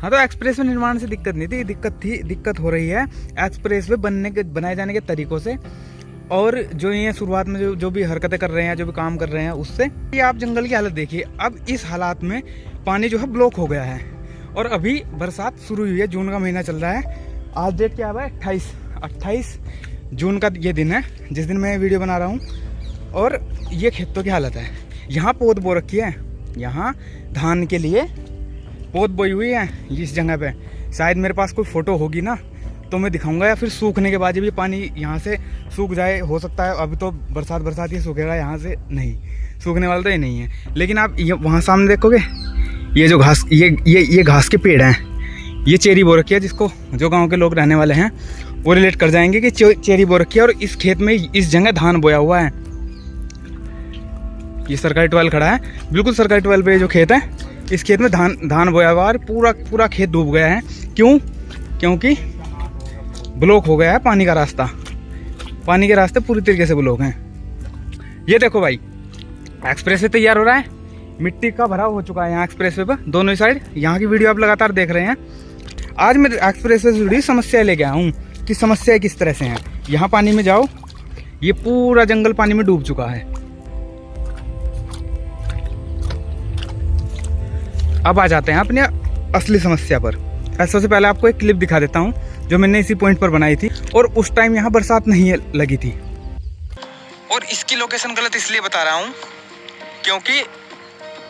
हाँ, तो एक्सप्रेसवे निर्माण से दिक्कत नहीं थी, दिक्कत हो रही है एक्सप्रेसवे बनाए जाने के तरीकों से, और जो ये शुरुआत में जो भी हरकतें कर रहे हैं, जो भी काम कर रहे हैं उससे। ये आप जंगल की हालत देखिए, अब इस हालात में पानी जो है ब्लॉक हो गया है, और अभी बरसात शुरू हुई है, जून का महीना चल रहा है। आज डेट क्या है? 28 जून का ये दिन है जिस दिन मैं वीडियो बना रहा हूँ। और ये खेतों की हालत है। यहाँ पौध बो रखी है, यहाँ धान के लिए पौध बोई हुई है इस जगह पे। शायद मेरे पास कोई फ़ोटो होगी ना तो मैं दिखाऊंगा, या फिर सूखने के बाद भी पानी यहाँ से सूख जाए, हो सकता है। अभी तो बरसात ही सूखेगा, यहाँ से नहीं सूखने वाला तो ये नहीं है। लेकिन आप ये वहाँ सामने देखोगे, ये जो घास, ये घास के पेड़ हैं, ये चेरी बो रखी है, जिसको जो गांव के लोग रहने वाले हैं वो रिलेट कर जाएंगे कि चेरी बो रखी है। और इस खेत में इस जगह धान बोया हुआ है। ये सरकारी ट्वेल खड़ा है, बिल्कुल सरकारी ट्वेल पे जो खेत है, इस खेत में धान बोया हुआ है। पूरा खेत डूब गया है। क्यों? क्योंकि ब्लॉक हो गया है पानी का रास्ता। पानी के रास्ते पूरी तरीके से ब्लॉक हैं। ये देखो भाई, एक्सप्रेसवे तैयार हो रहा है, मिट्टी का भराव हो चुका है यहाँ एक्सप्रेसवे पर दोनों ही साइड। यहाँ की वीडियो आप लगातार देख रहे हैं। आज मैं एक्सप्रेसवे से जुड़ी समस्या लेके आया हूँ कि समस्या किस तरह से है। यहाँ पानी में जाओ, ये पूरा जंगल पानी में डूब चुका है। अब आ जाते हैं अपनी असली समस्या पर। सबसे पहले आपको एक क्लिप दिखा देता हूँ जो मैंने इसी पॉइंट पर बनाई थी, और उस टाइम यहाँ बरसात नहीं लगी थी। और इसकी लोकेशन गलत इसलिए बता रहा हूँ क्योंकि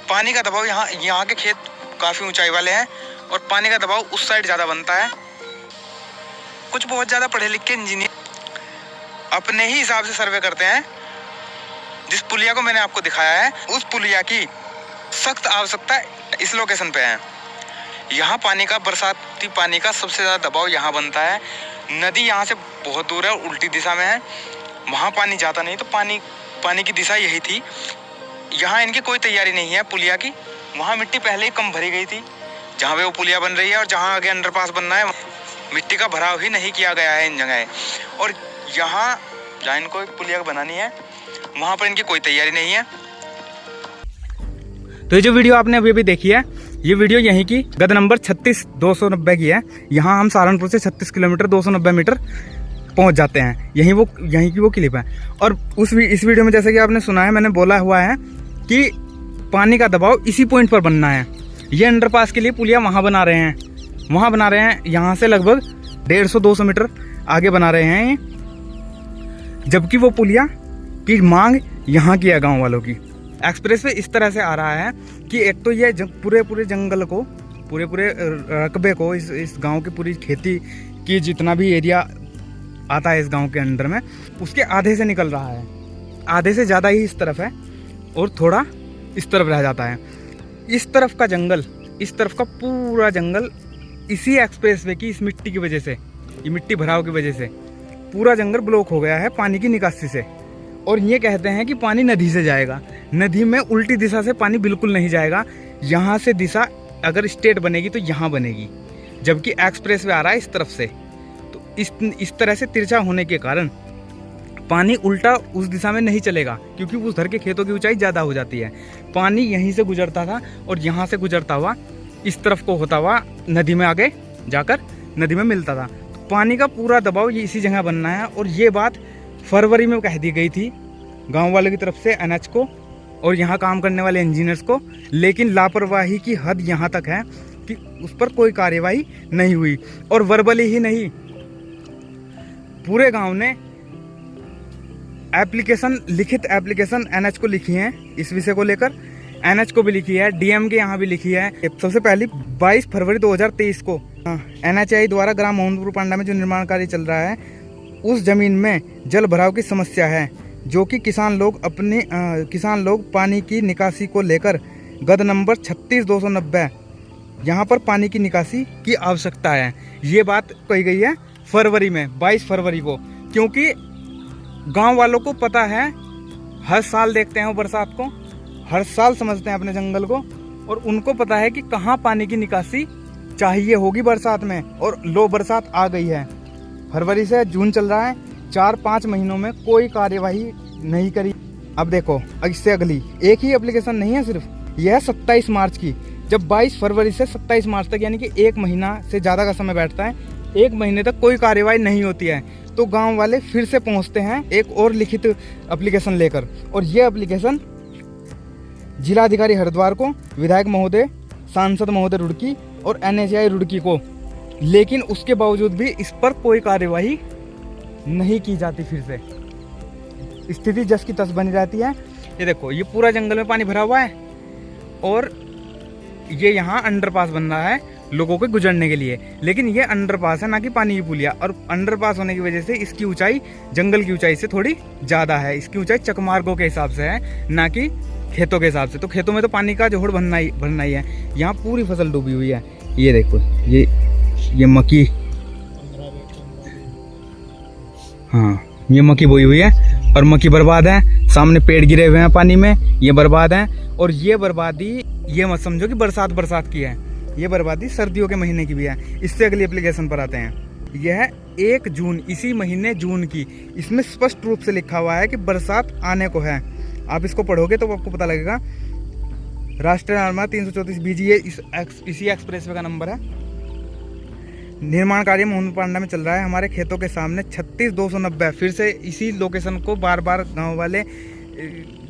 पानी का दबाव यहाँ के खेत काफ़ी ऊंचाई वाले हैं, और पानी का दबाव उस साइड ज़्यादा बनता है। कुछ बहुत ज़्यादा पढ़े लिखे इंजीनियर अपने ही हिसाब से सर्वे करते हैं। जिस पुलिया को मैंने आपको दिखाया है, उस पुलिया की सख्त आवश्यकता इस लोकेशन पे है। यहाँ पानी का, बरसाती पानी का सबसे ज़्यादा दबाव यहाँ बनता है। नदी यहाँ से बहुत दूर है, उल्टी दिशा में है, वहाँ पानी जाता नहीं। तो पानी की दिशा यही थी। यहाँ इनकी कोई तैयारी नहीं है पुलिया की। वहाँ मिट्टी पहले ही कम भरी गई थी जहाँ पे वो पुलिया बन रही है, और जहाँ आगे अंडरपास बनना है मिट्टी का भराव ही नहीं किया गया है इन जगह। और यहाँ जहाँ इनको पुलिया बनानी है, वहाँ पर इनकी कोई तैयारी नहीं है। तो ये जो वीडियो आपने अभी देखी है, ये वीडियो यहीं की गद नंबर 36-290 की है। यहाँ हम सहारनपुर से 36 किलोमीटर 290 मीटर पहुँच जाते हैं। यहीं की वो क्लिप है। और इस वीडियो में जैसे कि आपने सुना है, मैंने बोला हुआ है कि पानी का दबाव इसी पॉइंट पर बनना है। ये अंडरपास के लिए पुलिया वहाँ बना रहे हैं, यहाँ से लगभग 150-200 मीटर आगे बना रहे हैं, जबकि वो पुलिया की मांग यहाँ की है गाँव वालों की। एक्सप्रेसवे इस तरह से आ रहा है कि एक तो ये पूरे जंगल को, पूरे रकबे को, इस गांव की पूरी खेती की जितना भी एरिया आता है इस गांव के अंडर में, उसके आधे से निकल रहा है। आधे से ज़्यादा ही इस तरफ है, और थोड़ा इस तरफ रह जाता है। इस तरफ का जंगल, इस तरफ का पूरा जंगल इसी एक्सप्रेसवे की इस मिट्टी की वजह से, ये मिट्टी भराव की वजह से पूरा जंगल ब्लॉक हो गया है पानी की निकासी से। और ये कहते हैं कि पानी नदी से जाएगा। नदी में उल्टी दिशा से पानी बिल्कुल नहीं जाएगा। यहाँ से दिशा अगर स्ट्रेट बनेगी तो यहाँ बनेगी, जबकि एक्सप्रेसवे आ रहा है इस तरफ से। तो इस तरह से तिरछा होने के कारण पानी उल्टा उस दिशा में नहीं चलेगा, क्योंकि उस धर के खेतों की ऊंचाई ज़्यादा हो जाती है। पानी यहीं से गुजरता था, और यहाँ से गुजरता हुआ इस तरफ को होता हुआ नदी में आगे जाकर नदी में मिलता था। तो पानी का पूरा दबाव ये इसी जगह बनना है। और ये बात फरवरी में कह दी गई थी गांव वालों की तरफ से एनएच को और यहाँ काम करने वाले इंजीनियर्स को, लेकिन लापरवाही की हद यहाँ तक है कि उस पर कोई कार्यवाही नहीं हुई। और वर्बली ही नहीं, पूरे गांव ने लिखित एप्लीकेशन एनएच को लिखी है इस विषय को लेकर। एनएच को भी लिखी है, डीएम के यहाँ भी लिखी है। सबसे पहली 22 फरवरी 2023 को एनएचआई द्वारा ग्राम मोहनपुर पांडा में जो निर्माण कार्य चल रहा है, उस जमीन में जल भराव की समस्या है, जो कि किसान लोग पानी की निकासी को लेकर गद नंबर 36-290 यहाँ पर पानी की निकासी की आवश्यकता है। ये बात कही गई है फरवरी में, 22 फरवरी को, क्योंकि गांव वालों को पता है, हर साल देखते हैं वो बरसात को, हर साल समझते हैं अपने जंगल को, और उनको पता है कि कहाँ पानी की निकासी चाहिए होगी बरसात में। और लो बरसात आ गई है, फरवरी से जून चल रहा है, 4-5 महीनों में कोई कार्यवाही नहीं करी। अब देखो, इससे अगली एक ही एप्लीकेशन नहीं है सिर्फ, यह है 27 मार्च की, जब 22 फरवरी से 27 मार्च तक यानी कि 1 महीना से ज़्यादा का समय बैठता है, 1 महीने तक कोई कार्यवाही नहीं होती है, तो गांव वाले फिर से पहुंचते हैं एक और लिखित एप्लीकेशन लेकर। और ये एप्लीकेशन जिलाधिकारी हरिद्वार को, विधायक महोदय, सांसद महोदय रुड़की और NHAI रुड़की को, लेकिन उसके बावजूद भी इस पर कोई कार्यवाही नहीं की जाती। फिर से स्थिति जस की तस बनी रहती है। ये देखो, ये पूरा जंगल में पानी भरा हुआ है और ये यहाँ अंडरपास बन रहा है लोगों के गुजरने के लिए, लेकिन ये अंडरपास है ना कि पानी की पुलिया। और अंडरपास होने की वजह से इसकी ऊंचाई जंगल की ऊंचाई से थोड़ी ज़्यादा है। इसकी ऊंचाई चकमार्गों के हिसाब से है, ना कि खेतों के हिसाब से। तो खेतों में तो पानी का जोड़ भरना ही है। यहाँ पूरी फसल डूबी हुई है। ये देखो, ये मक्की, हाँ ये मक्की बोई हुई है और मक्की बर्बाद है। सामने पेड़ गिरे हुए हैं पानी में, ये बर्बाद हैं। और ये बर्बादी, ये मत समझो कि बरसात की है, ये बर्बादी सर्दियों के महीने की भी है। इससे अगली एप्लीकेशन पर आते हैं। यह है 1 जून, इसी महीने जून की। इसमें स्पष्ट रूप से लिखा हुआ है कि बरसात आने को है। आप इसको पढ़ोगे तो आपको पता लगेगा। राष्ट्रीय राजमार्ग 334 BGA इसी एक्सप्रेसवे का नंबर है। निर्माण कार्य मोहन पांडा में चल रहा है। हमारे खेतों के सामने 36,290। फिर से इसी लोकेशन को बार बार गांव वाले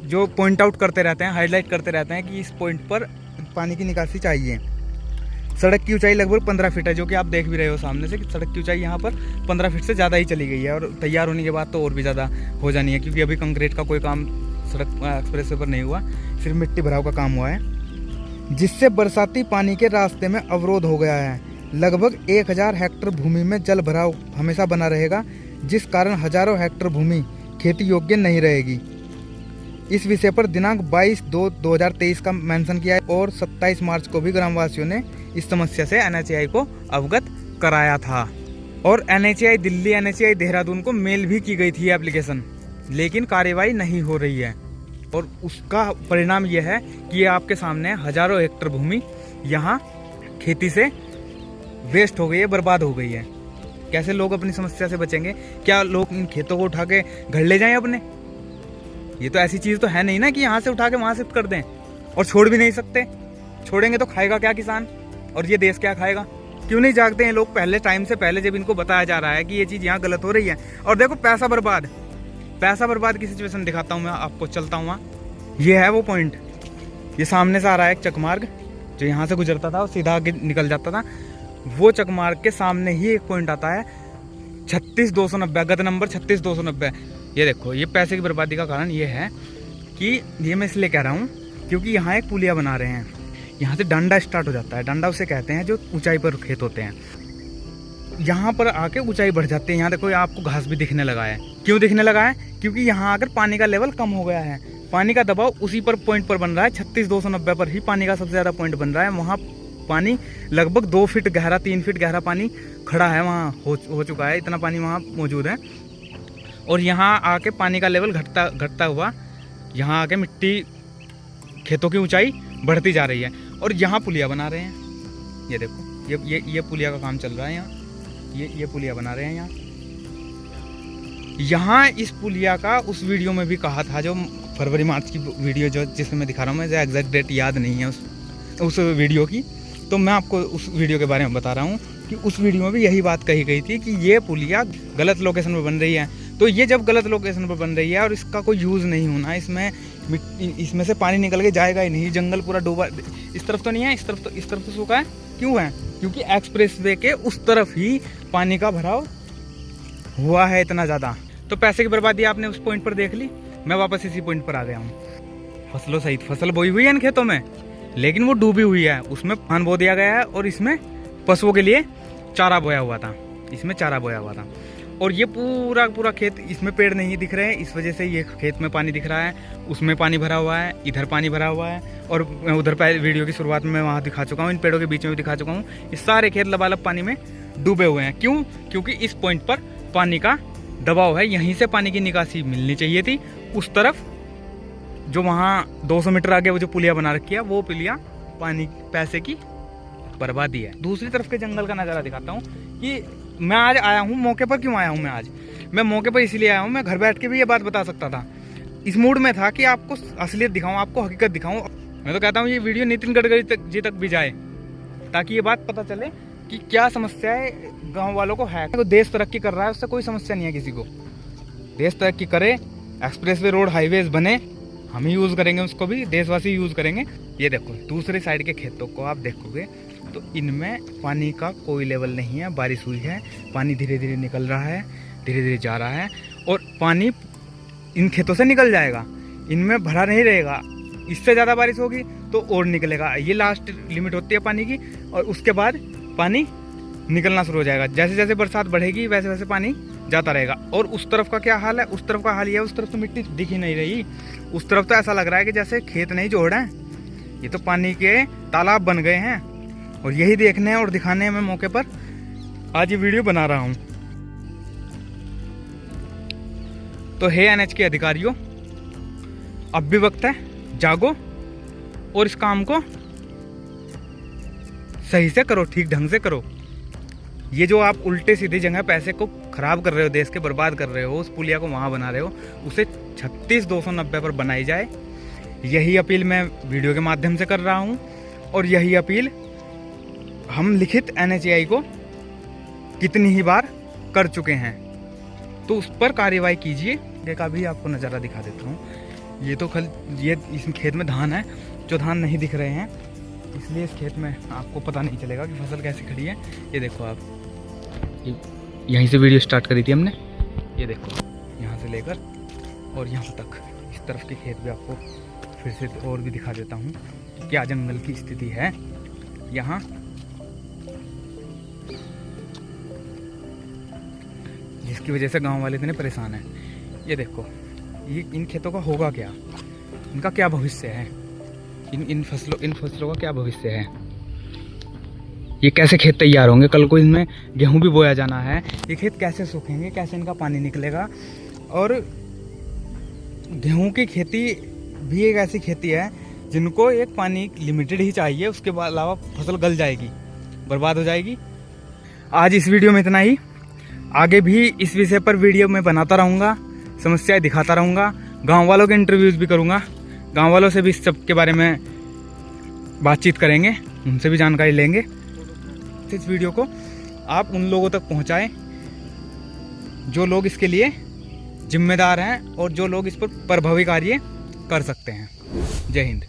जो पॉइंट आउट करते रहते हैं, हाईलाइट करते रहते हैं कि इस पॉइंट पर पानी की निकासी चाहिए। सड़क की ऊंचाई लगभग 15 फीट है, जो कि आप देख भी रहे हो सामने से कि सड़क की ऊंचाई यहाँ पर 15 फीट से ज़्यादा ही चली गई है। और तैयार होने के बाद तो और भी ज़्यादा हो जानी है, क्योंकि अभी कंक्रीट का कोई काम सड़क एक्सप्रेसवे पर नहीं हुआ, सिर्फ मिट्टी भराव का काम हुआ है, जिससे बरसाती पानी के रास्ते में अवरोध हो गया है। लगभग 1000 हेक्टेयर भूमि में जल भराव हमेशा बना रहेगा, जिस कारण हजारों हेक्टेयर भूमि खेती योग्य नहीं रहेगी। इस विषय पर दिनांक 22/2/2023 का मेंशन किया है और 27 मार्च को भी ग्रामवासियों ने इस समस्या से NHAI को अवगत कराया था। और NHAI दिल्ली, NHAI देहरादून को मेल भी की गई थी एप्लीकेशन, लेकिन कार्यवाही नहीं हो रही है। और उसका परिणाम यह है कि ये आपके सामने हजारों हेक्टेयर भूमि यहाँ खेती से वेस्ट हो गई है, बर्बाद हो गई है। कैसे लोग अपनी समस्या से बचेंगे? क्या लोग इन खेतों को उठा के घर ले जाएं अपने? ये तो ऐसी चीज़ तो है नहीं ना कि यहाँ से उठा के वहाँ शिफ्ट कर दें, और छोड़ भी नहीं सकते। छोड़ेंगे तो खाएगा क्या किसान, और ये देश क्या खाएगा? क्यों नहीं जागते हैं लोग पहले, टाइम से पहले, जब इनको बताया जा रहा है कि ये चीज़ यहाँ गलत हो रही है। और देखो, पैसा बर्बाद की सिचुएशन दिखाता हूँ मैं आपको, चलता हूँ वहाँ। ये है वो पॉइंट, ये सामने से आ रहा है एक चकमार्ग जो यहाँ से गुजरता था और सीधा आगे निकल जाता था। वो चकमार्ग के सामने ही एक पॉइंट आता है 36,290, गत नंबर 36,290। ये देखो, ये पैसे की बर्बादी का कारण ये है कि ये मैं इसलिए कह रहा हूँ क्योंकि यहाँ एक पुलिया बना रहे हैं। यहाँ से डंडा स्टार्ट हो जाता है, डंडा उसे कहते हैं जो ऊंचाई पर खेत होते हैं। यहाँ पर आके ऊंचाई बढ़ जाती है। यहाँ देखो, आपको घास भी दिखने लगा है। क्यों दिखने लगा है? क्योंकि यहाँ आकर पानी का लेवल कम हो गया है। पानी का दबाव उसी पर पॉइंट पर बन रहा है, 36,290 पर ही पानी का सबसे ज़्यादा पॉइंट बन रहा है। वहाँ पानी लगभग 2 फीट गहरा, 3 फीट गहरा पानी खड़ा है, वहाँ हो चुका है, इतना पानी वहाँ मौजूद है। और यहाँ आके पानी का लेवल घटता हुआ यहाँ आके मिट्टी, खेतों की ऊंचाई बढ़ती जा रही है। और यहाँ पुलिया बना रहे हैं। ये देखो, ये पुलिया का काम चल रहा है यहाँ। ये पुलिया बना रहे हैं यहाँ। इस पुलिया का उस वीडियो में भी कहा था, जो फरवरी मार्च की वीडियो जो जिसमें मैं दिखा रहा हूँ, मुझे एग्जैक्ट डेट याद नहीं है उस वीडियो की, तो मैं आपको उस वीडियो के बारे में बता रहा हूँ कि उस वीडियो में भी यही बात कही गई थी कि ये पुलिया गलत लोकेशन पर बन रही है। तो ये जब गलत लोकेशन पर बन रही है और इसका कोई यूज़ नहीं होना, इसमें से पानी निकल के जाएगा ही नहीं, जंगल पूरा डूबा, इस तरफ तो नहीं है, इस तरफ तो सूखा है। क्यों है? क्योंकि एक्सप्रेसवे के उस तरफ ही पानी का भराव हुआ है इतना ज़्यादा। तो पैसे की बर्बादी आपने उस पॉइंट पर देख ली। मैं वापस इसी पॉइंट पर आ गया हूँ। फसलों सहित फसल बोई हुई है इन खेतों में, लेकिन वो डूबी हुई है। उसमें धान बो दिया गया है और इसमें पशुओं के लिए चारा बोया हुआ था, इसमें चारा बोया हुआ था। और ये पूरा खेत, इसमें पेड़ नहीं दिख रहे हैं, इस वजह से ये खेत में पानी दिख रहा है, उसमें पानी भरा हुआ है, इधर पानी भरा हुआ है। और मैं उधर वीडियो की शुरुआत में वहाँ दिखा चुका हूँ, इन पेड़ों के बीच में भी दिखा चुका हूँ। ये सारे खेत लबालब पानी में डूबे हुए हैं। क्यों? क्योंकि इस पॉइंट पर पानी का दबाव है, यहीं से पानी की निकासी मिलनी चाहिए थी। उस तरफ जो वहाँ 200 मीटर आगे वो जो पुलिया बना रखी है, वो पुलिया पानी, पैसे की बर्बादी है। दूसरी तरफ के जंगल का नज़ारा दिखाता हूँ कि मैं आज आया हूँ मौके पर। क्यों आया हूँ मैं मौके पर इसलिए आया हूँ, मैं घर बैठ के भी ये बात बता सकता था। इस मूड में था कि आपको असलियत दिखाऊँ, आपको हकीकत दिखाऊँ। मैं तो कहता हूँ ये वीडियो नितिन गडकरी जी तक भी जाए, ताकि ये बात पता चले कि क्या समस्या है गाँव वालों को है। तो देश तरक्की कर रहा है, उससे कोई समस्या नहीं है किसी को। देश तरक्की करे, एक्सप्रेसवे रोड हाईवेज बने, हम ही यूज़ करेंगे उसको भी, देशवासी यूज़ करेंगे। ये देखो दूसरे साइड के खेतों को आप देखोगे तो इनमें पानी का कोई लेवल नहीं है। बारिश हुई है, पानी धीरे धीरे निकल रहा है, धीरे धीरे जा रहा है, और पानी इन खेतों से निकल जाएगा, इनमें भरा नहीं रहेगा। इससे ज़्यादा बारिश होगी तो और निकलेगा। ये लास्ट लिमिट होती है पानी की, और उसके बाद पानी निकलना शुरू हो जाएगा। जैसे जैसे बरसात बढ़ेगी वैसे वैसे पानी जाता रहेगा। और उस तरफ का क्या हाल है? उस तरफ का हाल ये है, उस तरफ तो मिट्टी दिख ही नहीं रही। उस तरफ तो ऐसा लग रहा है कि जैसे खेत नहीं जोड़ हैं, ये तो पानी के तालाब बन गए हैं। और यही देखने और दिखाने में मौके पर आज ये वीडियो बना रहा हूँ। तो हे एनएच के अधिकारियों, अब भी वक्त है, जागो और इस काम को सही से करो, ठीक ढंग से करो। ये जो आप उल्टे सीधी जगह पैसे को खराब कर रहे हो, देश के बर्बाद कर रहे हो, उस पुलिया को वहाँ बना रहे हो, उसे 36,290 पर बनाई जाए। यही अपील मैं वीडियो के माध्यम से कर रहा हूँ, और यही अपील हम लिखित NHAI को कितनी ही बार कर चुके हैं। तो उस पर कार्रवाई कीजिए। देखा भी आपको नज़ारा दिखा देता हूँ। ये तो ये इस खेत में धान है, जो धान नहीं दिख रहे हैं, इसलिए इस खेत में आपको पता नहीं चलेगा कि फसल कैसी खड़ी है। ये देखो आप, यहीं से वीडियो स्टार्ट करी थी हमने। ये देखो यहाँ से लेकर और यहाँ तक, इस तरफ के खेत भी आपको फिर से और भी दिखा देता हूँ कि क्या जंगल की स्थिति है यहाँ। जिसकी वजह से गांव वाले इतने परेशान हैं। ये देखो, ये इन खेतों का होगा क्या, इनका क्या भविष्य है, इन फसलों का क्या भविष्य है। ये कैसे खेत तैयार होंगे? कल को इनमें गेहूं भी बोया जाना है। ये खेत कैसे सूखेंगे, कैसे इनका पानी निकलेगा? और गेहूं की खेती भी एक ऐसी खेती है जिनको एक पानी लिमिटेड ही चाहिए, उसके अलावा फसल गल जाएगी, बर्बाद हो जाएगी। आज इस वीडियो में इतना ही। आगे भी इस विषय पर वीडियो में बनाता रहूँगा, समस्याएं दिखाता रहूँगा, गांव वालों के इंटरव्यूज़ भी करूँगा, गांव वालों से भी इस सब के बारे में बातचीत करेंगे, उनसे भी जानकारी लेंगे। इस वीडियो को आप उन लोगों तक पहुंचाएं जो लोग इसके लिए जिम्मेदार हैं और जो लोग इस पर प्रभावी कार्य कर सकते हैं। जय हिंद।